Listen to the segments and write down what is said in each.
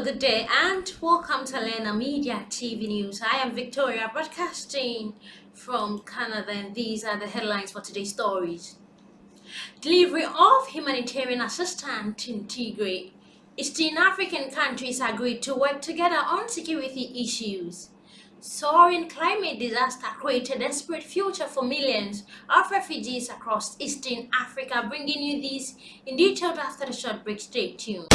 good day and welcome to Lena Media TV News. I am Victoria broadcasting from Canada and these are the headlines for today's stories. Delivery of humanitarian assistance in Tigray. Eastern African countries agreed to work together on security issues. Soaring climate disaster created a desperate future for millions of refugees across Eastern Africa. Bringing you these in detail after the short break. Stay tuned.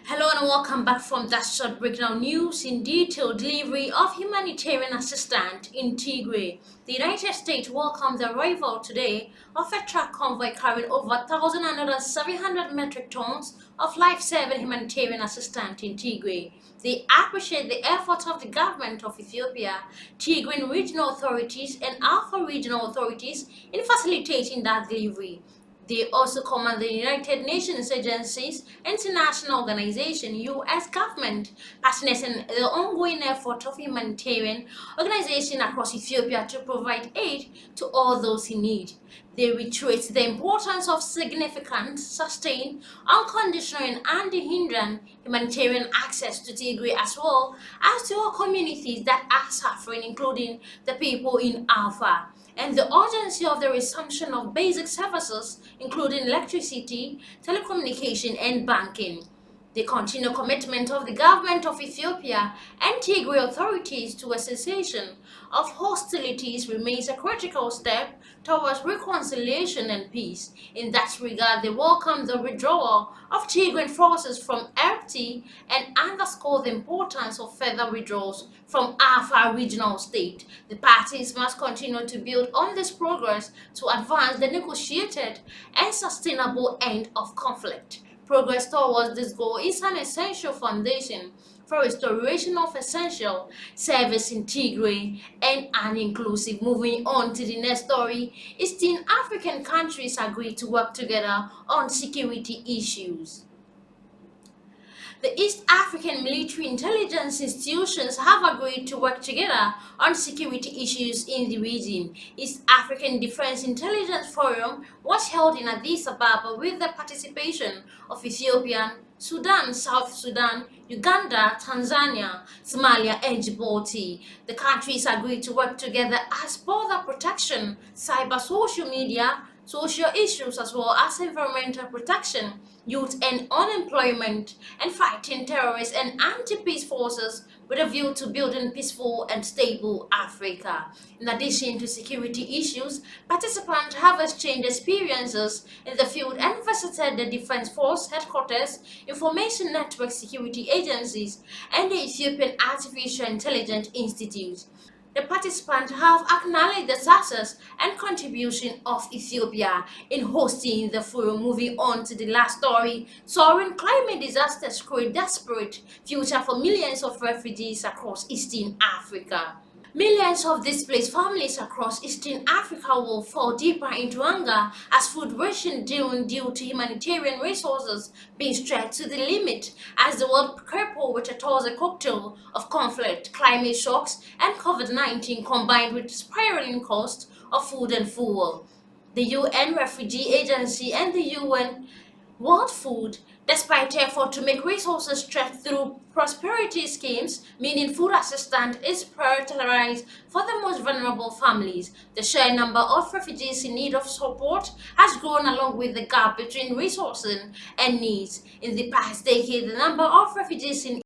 Hello and welcome back from that short breakdown news in detail. Delivery of humanitarian assistance in Tigray. The United States welcomed the arrival today of a truck convoy carrying over 1,700 metric tons of life-saving humanitarian assistance in Tigray. They appreciate the efforts of the government of Ethiopia, Tigray regional authorities, and Afar regional authorities in facilitating that delivery. They also commend the United Nations agencies, international organization, U.S. government, partners in the ongoing effort of humanitarian organizations across Ethiopia to provide aid to all those in need. They reiterate the importance of significant, sustained, unconditional and unhindered humanitarian access to Tigray as well as to all communities that are suffering, including the people in Afar, and the urgency of the resumption of basic services, including electricity, telecommunication, and banking. The continued commitment of the government of Ethiopia and Tigray authorities to a cessation of hostilities remains a critical step towards reconciliation and peace. In that regard, they welcome the withdrawal of Tigray forces from Eritrea and underscore the importance of further withdrawals from Afar regional state. The parties must continue to build on this progress to advance the negotiated and sustainable end of conflict. Progress towards this goal is an essential foundation for restoration of essential service in Tigray and an inclusive. Moving on to the next story, Eastern African countries agreed to work together on security issues. The East African military intelligence institutions have agreed to work together on security issues in the region. East African Defense Intelligence Forum was held in Addis Ababa with the participation of Ethiopia, Sudan, South Sudan, Uganda, Tanzania, Somalia, and Djibouti. The countries agreed to work together as border protection, cyber social media, social issues as well as environmental protection, youth and unemployment, and fighting terrorists and anti-peace forces with a view to building peaceful and stable Africa. In addition to security issues, participants have exchanged experiences in the field and visited the Defense Force headquarters, information network security agencies, and the Ethiopian Artificial Intelligence Institute. The participants have acknowledged the success and contribution of Ethiopia in hosting the forum. Moving on to the last story, soaring climate disasters create desperate future for millions of refugees across Eastern Africa. Millions of displaced families across Eastern Africa will fall deeper into hunger as food ration due to humanitarian resources being stretched to the limit as the world grapple with a toxic cocktail of conflict, climate shocks, and COVID-19 combined with spiraling cost of food and fuel. The UN Refugee Agency and the UN World Food, despite effort to make resources stretch through prosperity schemes, meaning food assistance is prioritized for the most vulnerable families. The sheer number of refugees in need of support has grown along with the gap between resources and needs. In the past decade, the number of refugees in